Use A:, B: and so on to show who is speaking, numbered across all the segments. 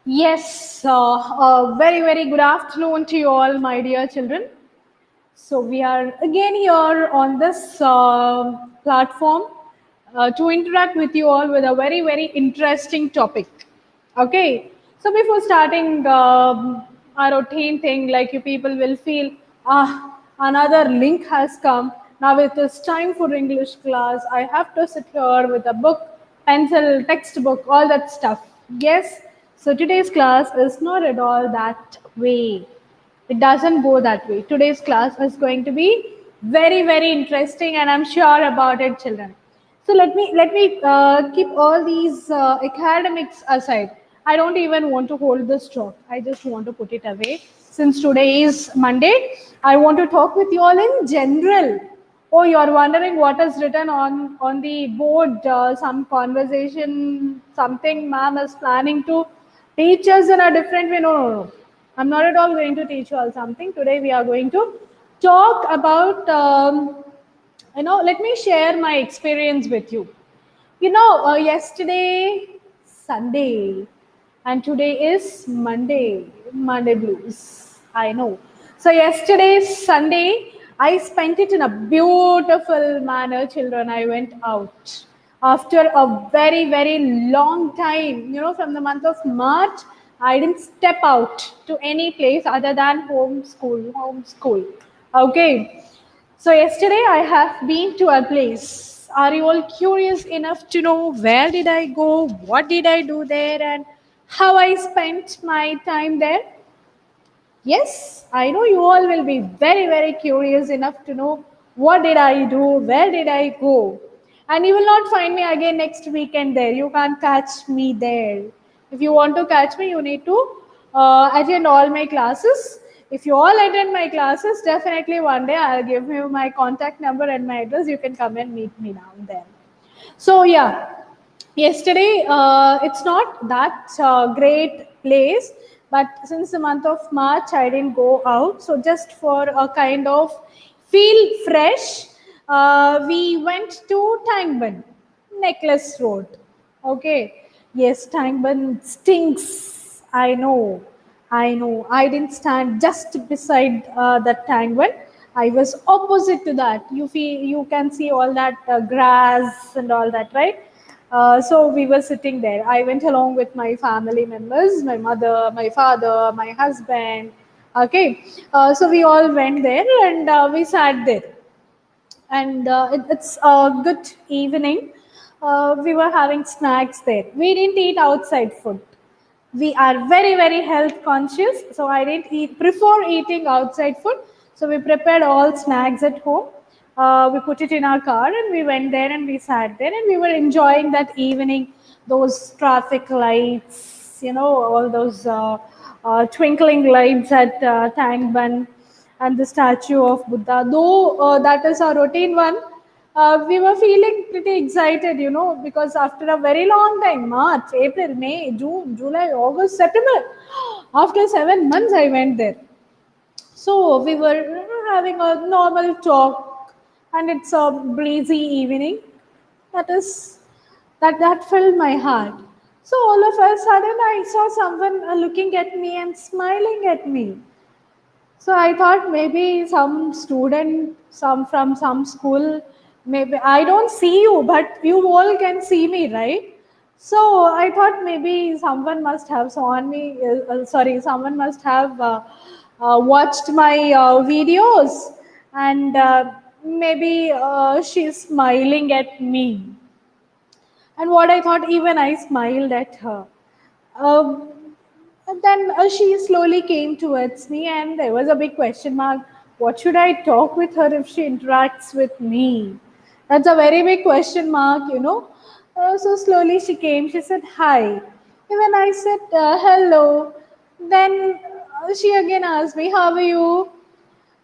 A: Yes, a very, very good afternoon to you all, my dear children. So, we are again here on this platform to interact with you all with a very, very interesting topic. Okay, so before starting our routine thing, like you people will feel, another link has come. Now, it is time for English class. I have to sit here with a book, pencil, textbook, all that stuff. Yes, so today's class is not at all that way. It doesn't go that way. Today's class is going to be very, very interesting, and I'm sure about it, children. So let me keep all these academics aside. I don't even want to hold this talk. I just want to put it away. Since today is Monday, I want to talk with you all in general. Oh, you're wondering what is written on the board? Some conversation, something ma'am is planning to teach us in a different way. No, no, no. I'm not at all going to teach you all something. Today we are going to talk about, let me share my experience with you. Yesterday, Sunday, and today is Monday, Monday blues. I know. So, yesterday, Sunday, I spent it in a beautiful manner, children. I went out after a very, very long time. From the month of March, I didn't step out to any place other than home school, home school. Okay. So yesterday I have been to a place. Are you all curious enough to know where did I go, what did I do there, and how I spent my time there? Yes, I know you all will be very, very curious enough to know what did I do, where did I go. And you will not find me again next weekend there. You can't catch me there. If you want to catch me, you need to attend all my classes. If you all attend my classes, definitely one day I'll give you my contact number and my address. You can come and meet me down there. So yeah, yesterday it's not that great place, but since the month of March I didn't go out. So just for a kind of feel fresh, we went to Tangbang, Necklace Road. Okay, yes, Tangbang stinks. I know. I know. I didn't stand just beside that Tangbang. I was opposite to that. You can see all that grass and all that, right? So we were sitting there. I went along with my family members, my mother, my father, my husband. Okay, so we all went there and we sat there, and it's a good evening. We were having snacks there. We didn't eat outside food. We are very, very health conscious, so I didn't prefer eating outside food. So we prepared all snacks at home. We put it in our car and we went there and we sat there and we were enjoying that evening, those traffic lights, all those twinkling lights at Tangbang, and the statue of Buddha. Though that is our routine one, we were feeling pretty excited, because after a very long time, March, April, May, June, July, August, September, after 7 months, I went there. So we were having a normal talk, and it's a breezy evening. That is that filled my heart. So all of a sudden, I saw someone looking at me and smiling at me. So I thought maybe some student, some from some school, maybe I don't see you, but you all can see me, right? So I thought maybe someone must have saw me. Sorry, someone must have watched my videos, and maybe she's smiling at me. And what I thought, even I smiled at her. Um, and then she slowly came towards me, and there was a big question mark. What should I talk with her if she interacts with me? That's a very big question mark. So slowly she came. She said, "Hi." Even I said, "Hello." Then she again asked me, "How are you?"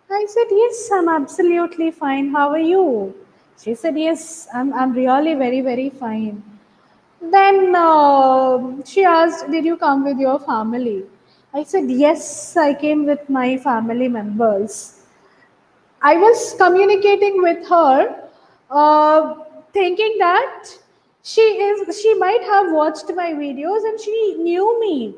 A: I said, "Yes, I'm absolutely fine. How are you?" She said, "Yes, I'm really very, very fine." Then she asked, "Did you come with your family?" I said, "Yes, I came with my family members." I was communicating with her, thinking that she might have watched my videos and she knew me.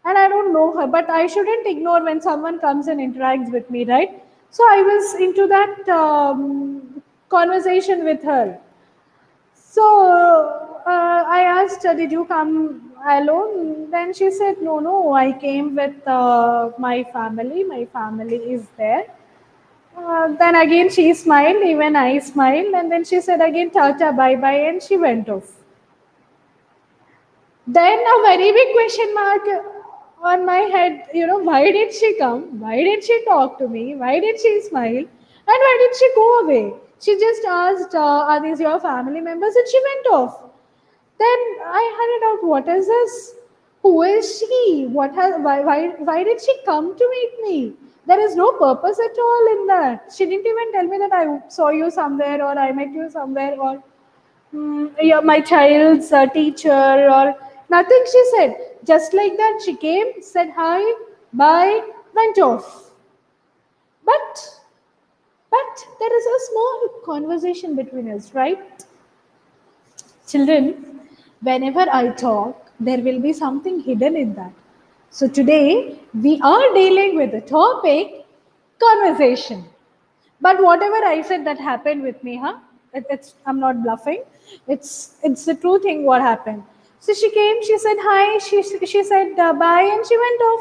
A: and I don't know her, but I shouldn't ignore when someone comes and interacts with me, right? So I was into that conversation with her. So I asked her, "Did you come alone?" Then she said, "No, no, I came with my family. My family is there." Then again she smiled, even I smiled, and then she said again, "Tata, bye bye," and she went off. Then a very big question mark on my head, why did she come? Why did she talk to me? Why did she smile? And why did she go away? She just asked, "Are these your family members?" And she went off. Then I had it out, what is this? Who is she? Why did she come to meet me? There is no purpose at all in that. She didn't even tell me that I saw you somewhere or I met you somewhere or yeah, my child's teacher or nothing she said. Just like that, she came, said hi, bye, went off. But, but there is a small conversation between us, right? Children, whenever I talk, there will be something hidden in that. So today, we are dealing with the topic conversation. But whatever I said that happened with me, huh? I'm not bluffing. It's the true thing what happened. So she came, she said hi, she said bye, and she went off.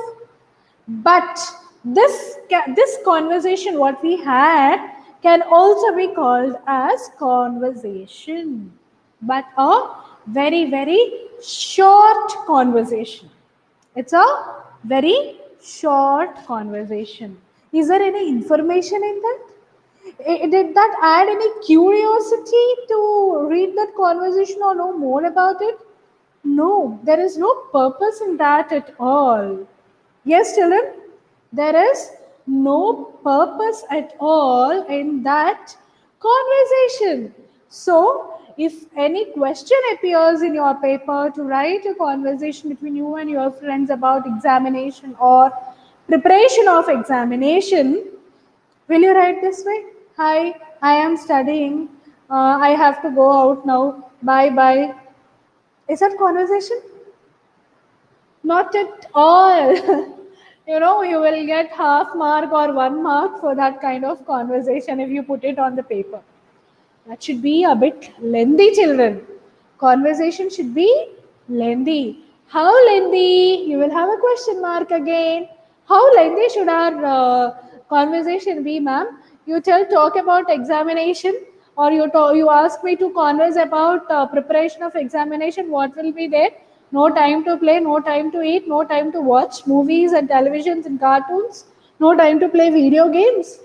A: But this conversation what we had can also be called as conversation, but a very short conversation. It's a very short conversation. Is there any information in that? Did that add any curiosity to read that conversation or know more about it? No, there is no purpose in that at all. Yes, children, there is no purpose at all in that conversation. So, if any question appears in your paper to write a conversation between you and your friends about examination or preparation of examination, will you write this way? Hi, I am studying. I have to go out now. Bye bye. Is that conversation? Not at all. You will get half mark or 1 mark for that kind of conversation if you put it on the paper. That should be a bit lengthy, children. Conversation should be lengthy. How lengthy? You will have a question mark again. How lengthy should our conversation be, ma'am? You talk about examination, or you ask me to converse about preparation of examination. What will be there? No time to play, no time to eat, no time to watch movies and televisions and cartoons, no time to play video games.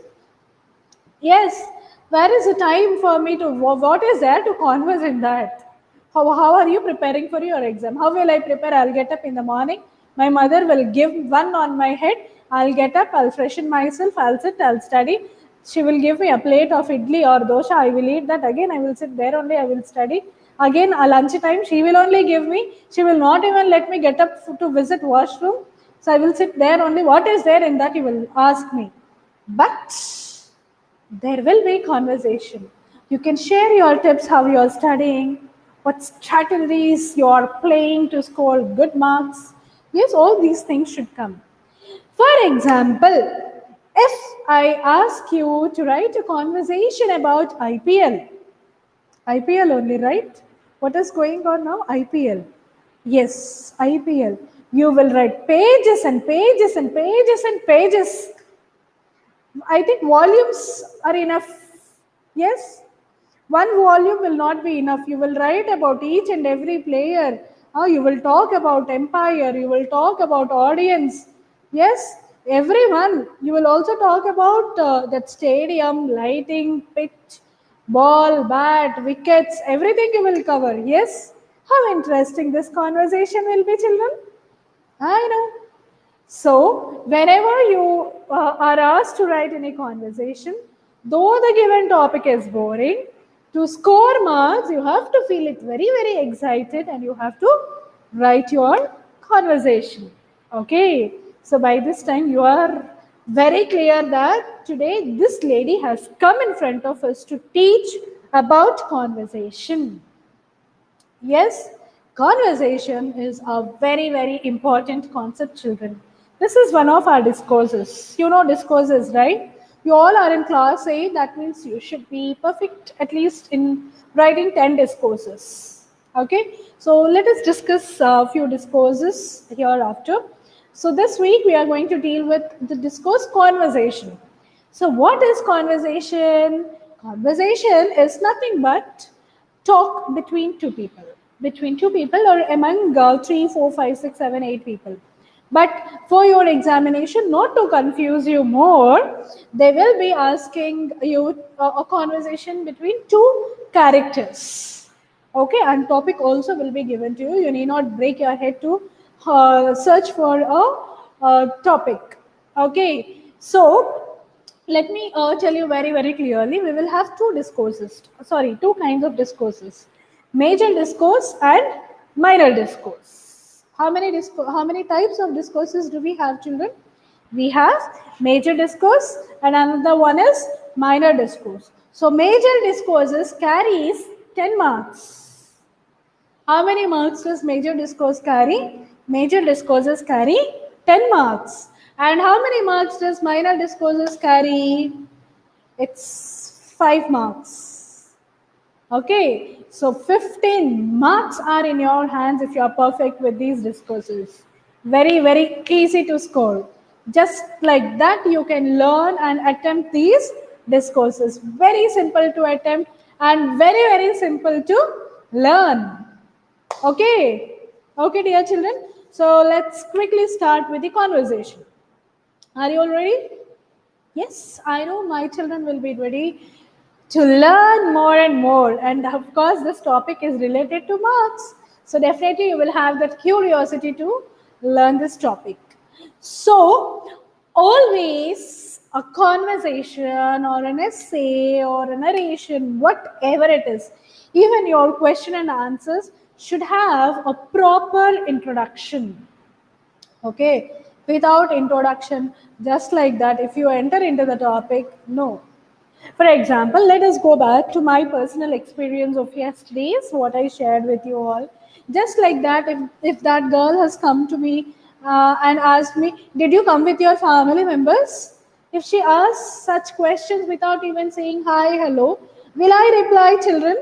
A: Yes, where is the time for me to, what is there to converse in that? How are you preparing for your exam? How will I prepare? I'll get up in the morning. My mother will give one on my head. I'll get up, I'll freshen myself, I'll sit, I'll study. She will give me a plate of idli or dosha. I will eat that. Again, I will sit there only, I will study. Again, a lunch time, she will only give me. She will not even let me get up to visit washroom. So I will sit there only. What is there in that? You will ask me. But there will be conversation. You can share your tips, how you're studying, what strategies you're playing to score good marks. Yes, all these things should come. For example, if I ask you to write a conversation about IPL only, right? What is going on now? IPL. Yes, IPL. You will write pages and pages and pages and pages. I think volumes are enough. Yes, one volume will not be enough. You will write about each and every player. You will talk about empire. You will talk about audience. Yes, everyone. You will also talk about that stadium, lighting, pitch, ball, bat, wickets, everything you will cover. Yes, how interesting this conversation will be, children. I know. So, whenever you are asked to write any conversation, though the given topic is boring, to score marks, you have to feel it very excited and you have to write your conversation. Okay, so by this time, you are very clear that today this lady has come in front of us to teach about conversation. Yes, Conversation is a very, very important concept, children. This is one of our discourses. You know discourses, right? You all are in class 8, that means you should be perfect at least in writing 10 discourses. Okay, so let us discuss a few discourses hereafter. So this week we are going to deal with the discourse conversation. So what is conversation? Conversation is nothing but talk between two people or among 3, 4, 5, 6, 7, 8 people. But for your examination, not to confuse you more, they will be asking you a conversation between two characters. Okay, and topic also will be given to you. You need not break your head to search for a topic. Okay, so let me tell you very, very clearly. We will have two kinds of discourses: major discourse and minor discourse. How many types of discourses do we have, children? We have major discourse and another one is minor discourse. So major discourses carries 10 marks. How many marks does major discourse carry? Major discourses carry 10 marks. And how many marks does minor discourses carry? It's 5 marks. Okay, so 15 marks are in your hands if you are perfect with these discourses. Very, very easy to score. Just like that, you can learn and attempt these discourses. Very simple to attempt and very, very simple to learn. Okay, okay, dear children. So let's quickly start with the conversation. Are you all ready? Yes, I know my children will be ready to learn more and more. And of course, this topic is related to marks. So definitely you will have that curiosity to learn this topic. So always a conversation or an essay or a narration, whatever it is, even your question and answers should have a proper introduction. Okay, without introduction, just like that, if you enter into the topic, no. For example, let us go back to my personal experience of yesterday's, what I shared with you all. Just like that, if that girl has come to me and asked me, did you come with your family members? If she asks such questions without even saying hi, hello, will I reply, children?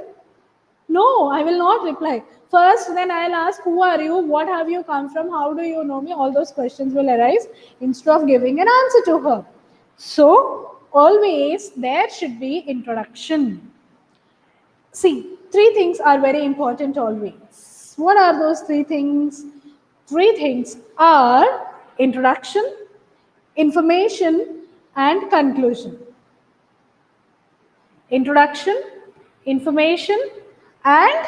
A: No, I will not reply. First, then I'll ask, who are you? What have you come from? How do you know me? All those questions will arise instead of giving an answer to her. So, always there should be introduction. See, three things are very important always. What are those three things? Three things are introduction, information, and conclusion. Introduction, information, and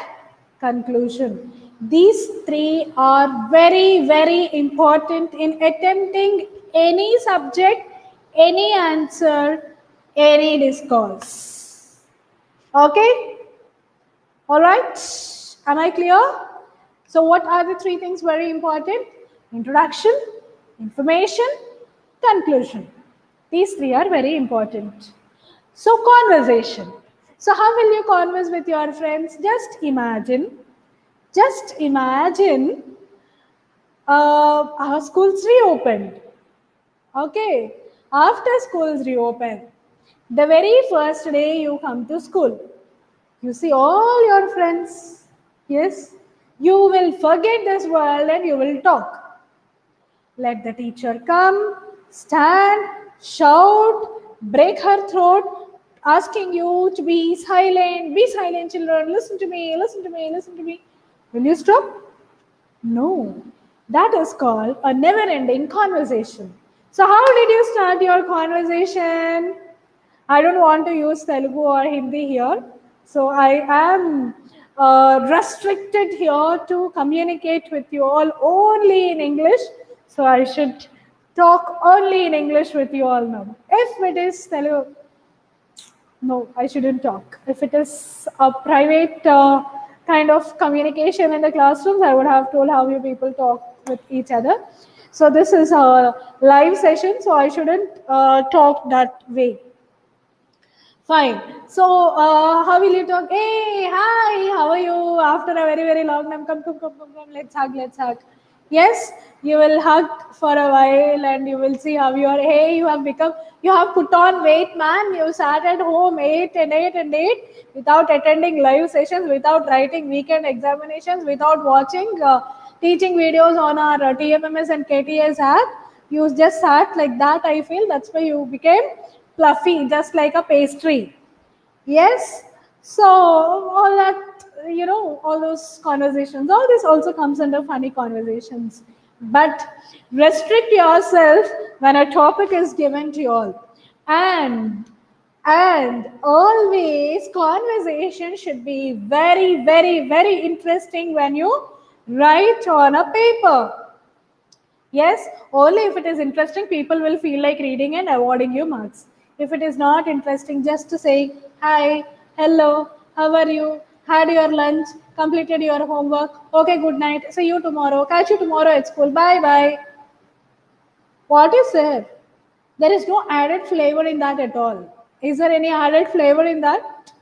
A: conclusion. These three are very, very important in attempting any subject, any answer, any discourse. Okay? All right? Am I clear? So what are the three things very important? Introduction, information, conclusion. These three are very important. So conversation. So how will you converse with your friends? Just imagine our schools reopened. Okay, after schools reopen, the very first day you come to school, you see all your friends. Yes, you will forget this world and you will talk. Let the teacher come, stand, shout, break her throat, asking you to be silent, children, listen to me, listen to me, listen to me. Will you stop? No. That is called a never-ending conversation. So how did you start your conversation? I don't want to use Telugu or Hindi here. So I am restricted here to communicate with you all only in English. So I should talk only in English with you all now. If it is Telugu, no, I shouldn't talk. If it is a private kind of communication in the classrooms, I would have told how you people talk with each other. So this is a live session, so I shouldn't talk that way. Fine. So, how will you talk? Hey, hi, how are you? After a very, very long time, come, let's hug, let's hug. Yes, you will hug for a while and you will see how you are. Hey, you have put on weight, man. You sat at home 8 without attending live sessions, without writing weekend examinations, without watching teaching videos on our TMMS and KTS app. You just sat like that, I feel. That's why you became fluffy, just like a pastry. Yes. So all that, all those conversations, all this also comes under funny conversations. But restrict yourself when a topic is given to you all. And always conversation should be very, very, very interesting when you write on a paper. Yes, only if it is interesting, people will feel like reading and awarding you marks. If it is not interesting, just to say, hi, hello, how are you? Had your lunch? Completed your homework? Okay, good night. See you tomorrow. Catch you tomorrow at school. Bye bye. What is there? There is no added flavor in that at all. Is there any added flavor in that?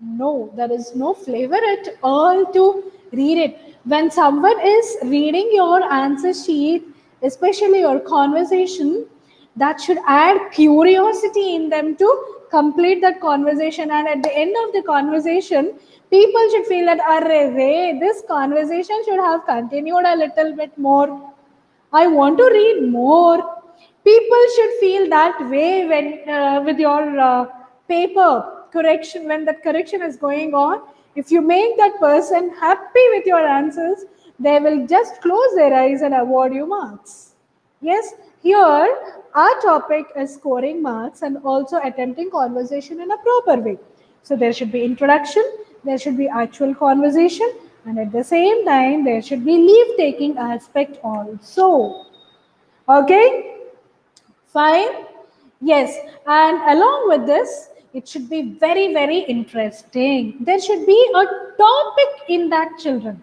A: No, there is no flavor at all to read it. When someone is reading your answer sheet, especially your conversation, that should add curiosity in them to complete that conversation. And at the end of the conversation, people should feel that, array, this conversation should have continued a little bit more. I want to read more. People should feel that way when with your paper correction, when that correction is going on. If you make that person happy with your answers, they will just close their eyes and award you marks. Yes, here our topic is scoring marks and also attempting conversation in a proper way. So there should be introduction, there should be actual conversation, and at the same time there should be leave taking aspect also. Okay, fine. Yes, and along with this, it should be very, very interesting. There should be a topic in that, children.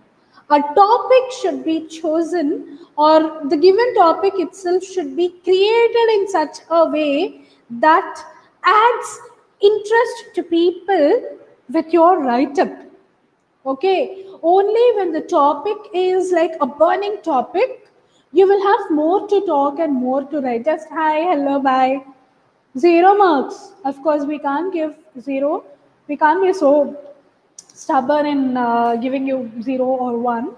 A: A topic should be chosen, or the given topic itself should be created in such a way that adds interest to people with your write up. Okay, only when the topic is like a burning topic, you will have more to talk and more to write. Just hi, hello, bye. Zero marks. Of course, we can't give zero. We can't be so stubborn in giving you 0 or 1.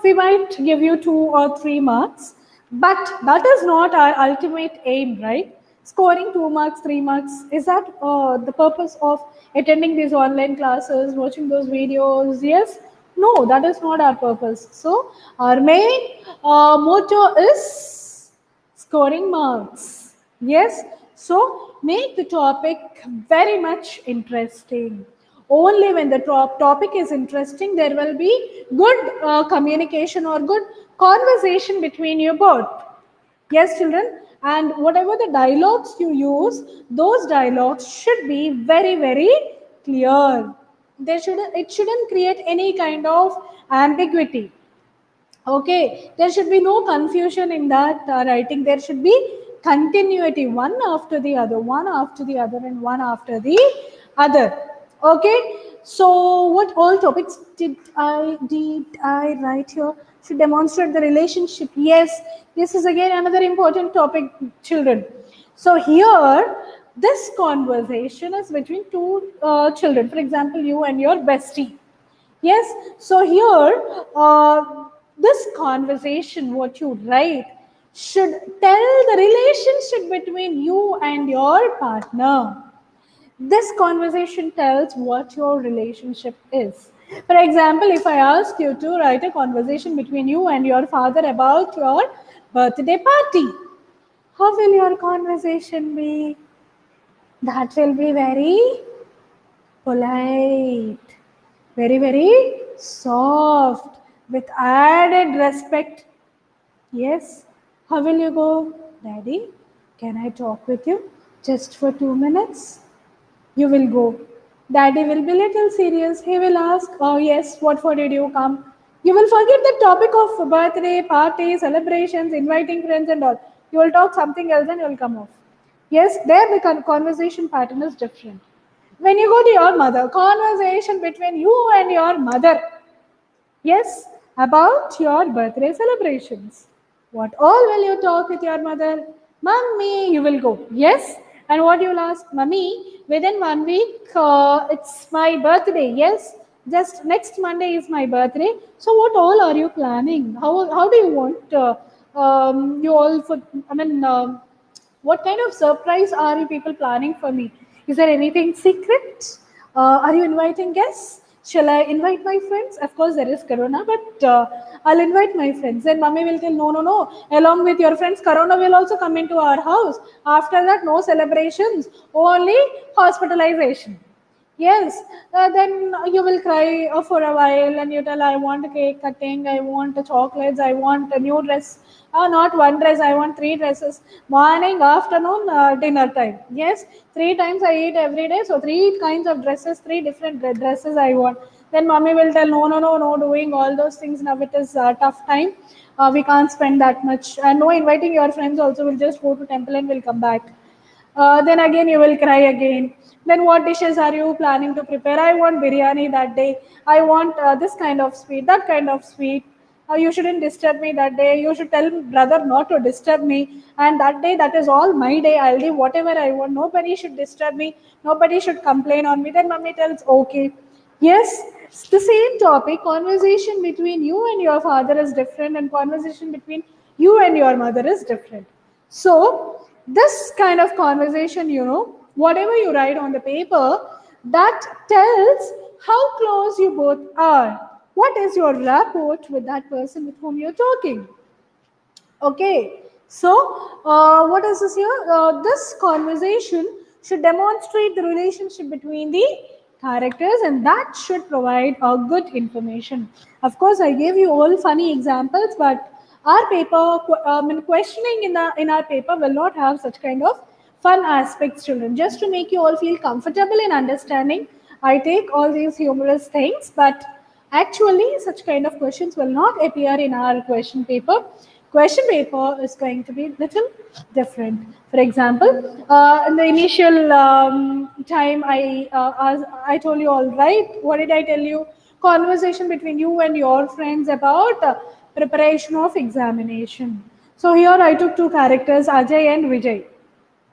A: We might give you 2 or 3 marks, but that is not our ultimate aim, right? Scoring 2 marks, 3 marks, is that the purpose of attending these online classes, watching those videos? Yes. No, that is not our purpose. So, our main motto is scoring marks. Yes. So, make the topic very much interesting. Only when the topic is interesting, there will be good communication or good conversation between you both. Yes, children. And whatever the dialogues you use, those dialogues should be very, very clear. It shouldn't create any kind of ambiguity. Okay, there should be no confusion in that writing. There should be continuity, one after the other, one after the other, and one after the other. Okay, so what all topics did I write here? Should demonstrate the relationship. Yes, this is again another important topic, children. So here, this conversation is between two children. For example, you and your bestie. Yes, so here, this conversation, what you write, should tell the relationship between you and your partner. This conversation tells what your relationship is. For example, if I ask you to write a conversation between you and your father about your birthday party, how will your conversation be? That will be very polite, very, very soft, with added respect. Yes, how will you go? Daddy, can I talk with you just for 2 minutes? You will go. Daddy will be little serious. He will ask, oh yes, what for did you come? You will forget the topic of birthday, party, celebrations, inviting friends and all. You will talk something else and you will come off. Yes, there the conversation pattern is different. When you go to your mother, conversation between you and your mother. Yes, about your birthday celebrations. What all will you talk with your mother? Mummy, you will go. Yes. And what you'll ask, Mummy, within 1 week, it's my birthday. Yes. Just next Monday is my birthday. So what all are you planning? How do you want you all for, I mean, what kind of surprise are you people planning for me? Is there anything secret? Are you inviting guests? Shall I invite my friends? Of course, there is Corona, but I'll invite my friends. Then mommy will tell, no, no, no. Along with your friends, Corona will also come into our house. After that, no celebrations, only hospitalization. Yes, then you will cry for a while and you tell, I want a cake cutting, I want a chocolates, I want a new dress. Not one dress, I want three dresses. Morning, afternoon, dinner time. Yes, three times I eat every day, so three kinds of dresses, three different dresses I want. Then mommy will tell, no, no, no, no, doing all those things now it is tough time. We can't spend that much. And no inviting your friends also, will just go to temple and will come back. Then again you will cry again. Then what dishes are you planning to prepare? I want biryani that day. I want this kind of sweet, that kind of sweet. You shouldn't disturb me that day. You should tell brother not to disturb me. And that day, that is all my day. I'll do whatever I want. Nobody should disturb me. Nobody should complain on me. Then mummy tells, okay. Yes, it's the same topic. Conversation between you and your father is different, and conversation between you and your mother is different. So, this kind of conversation, whatever you write on the paper, that tells how close you both are. What is your rapport with that person with whom you're talking? Okay, so what is this here? This conversation should demonstrate the relationship between the characters, and that should provide good information. Of course, I gave you all funny examples, but our paper, questioning in our paper will not have such kind of fun aspects, children. Just to make you all feel comfortable in understanding, I take all these humorous things, but actually, such kind of questions will not appear in our question paper. Question paper is going to be little different. For example, in the initial time, I told you all right. What did I tell you? Conversation between you and your friends about preparation of examination. So here I took two characters, Ajay and Vijay.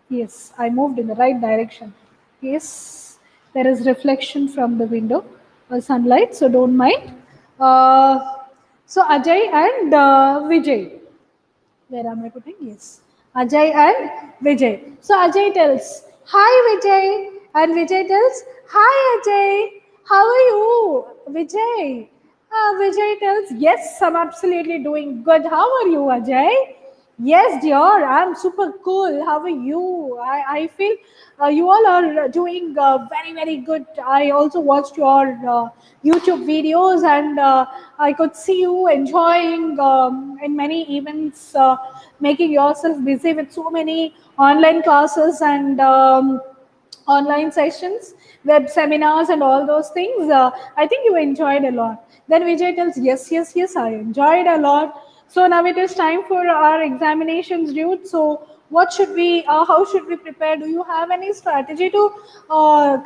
A: Yes, I moved in the right direction. Yes, there is reflection from the window, sunlight, so don't mind. Uh, so Ajay and Vijay. Where am I putting? Yes. Ajay and Vijay. So Ajay tells, hi Vijay. And Vijay tells, hi Ajay. How are you? Vijay. Vijay tells, yes, I'm absolutely doing good. How are you, Ajay? Yes, dear, I'm super cool. How are you? I feel you all are doing very, very good. I also watched your YouTube videos, and I could see you enjoying in many events, making yourself busy with so many online classes and online sessions, web seminars, and all those things. I think you enjoyed a lot. Then Vijay tells, yes, yes, yes, I enjoyed a lot. So now it is time for our examinations, dude. So what should we, how should we prepare? Do you have any strategy to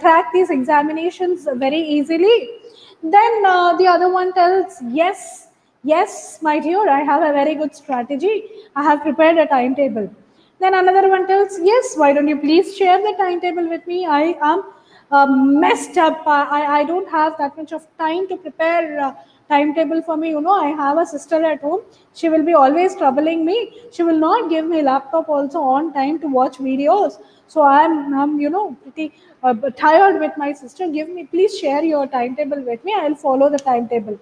A: crack these examinations very easily? Then the other one tells, yes, yes, my dear, I have a very good strategy. I have prepared a timetable. Then another one tells, yes, why don't you please share the timetable with me? I am messed up. I don't have that much of time to prepare timetable for me. I have a sister at home. She will be always troubling me. She will not give me laptop also on time to watch videos. So I'm pretty tired with my sister. Please share your timetable with me. I'll follow the timetable.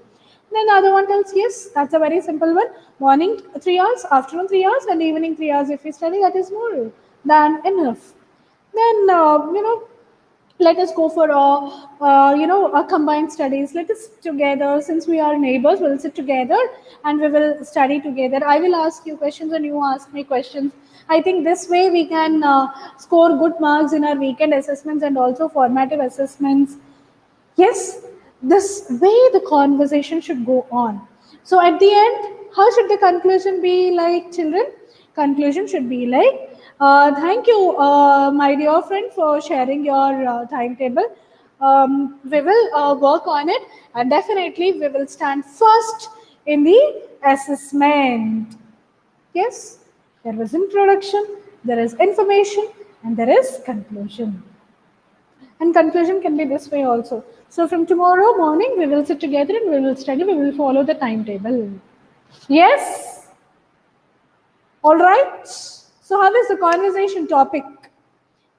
A: Then the other one tells, yes, that's a very simple one. Morning 3 hours, afternoon 3 hours, and evening 3 hours. If we study, that is more than enough. Then, let us go for a combined studies. Let us sit together. Since we are neighbors, we'll sit together and we will study together. I will ask you questions and you ask me questions. I think this way we can score good marks in our weekend assessments and also formative assessments. Yes, this way the conversation should go on. So at the end, how should the conclusion be like, children? Conclusion should be like, Thank you, my dear friend, for sharing your timetable. We will work on it, and definitely we will stand first in the assessment. Yes, there was introduction, there is information, and there is conclusion. And conclusion can be this way also. So from tomorrow morning, we will sit together and we will study, we will follow the timetable. Yes? All right. So how is the conversation topic?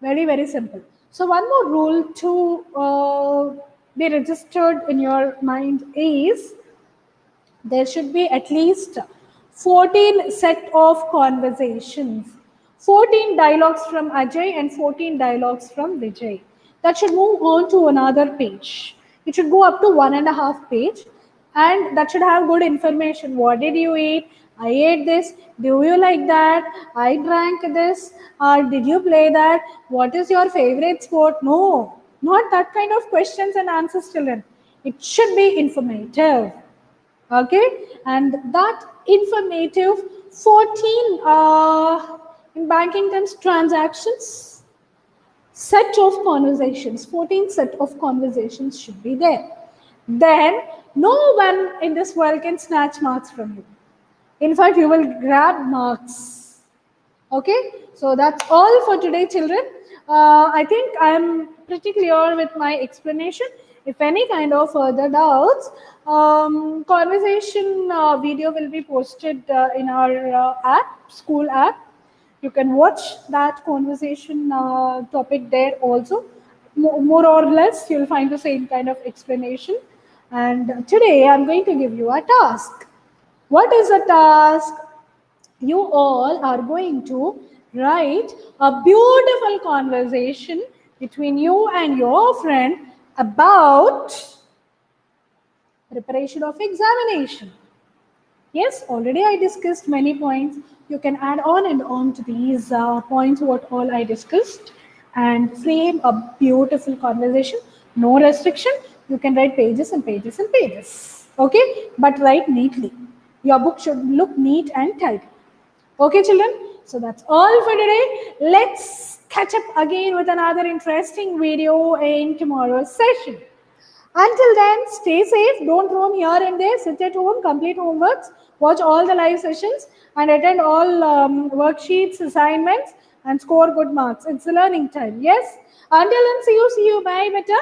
A: Very, very simple. So one more rule to be registered in your mind is there should be at least 14 set of conversations, 14 dialogues from Ajay and 14 dialogues from Vijay. That should move on to another page. It should go up to 1.5 page, and that should have good information. What did you eat? I ate this. Do you like that? I drank this. Did you play that? What is your favorite sport? No, not that kind of questions and answers, children. It should be informative. Okay, and that informative 14 in banking terms transactions set of conversations, 14 set of conversations should be there. Then no one in this world can snatch marks from you. In fact, you will grab marks. Okay, so that's all for today, children. I think I'm pretty clear with my explanation. If any kind of further doubts, conversation video will be posted in our app, school app. You can watch that conversation topic there also. More or less, you'll find the same kind of explanation. And today, I'm going to give you a task. What is the task? You all are going to write a beautiful conversation between you and your friend about preparation of examination. Yes, already I discussed many points. You can add on and on to these points what all I discussed and frame a beautiful conversation. No restriction. You can write pages and pages and pages. Okay, but write neatly. Your book should look neat and tidy. Okay, children, so that's all for today. Let's catch up again with another interesting video in tomorrow's session. Until then, stay safe, don't roam here and there, sit at home, complete homeworks, watch all the live sessions, and attend all worksheets, assignments, and score good marks. It's the learning time, yes? Until then, see you, bye, beta.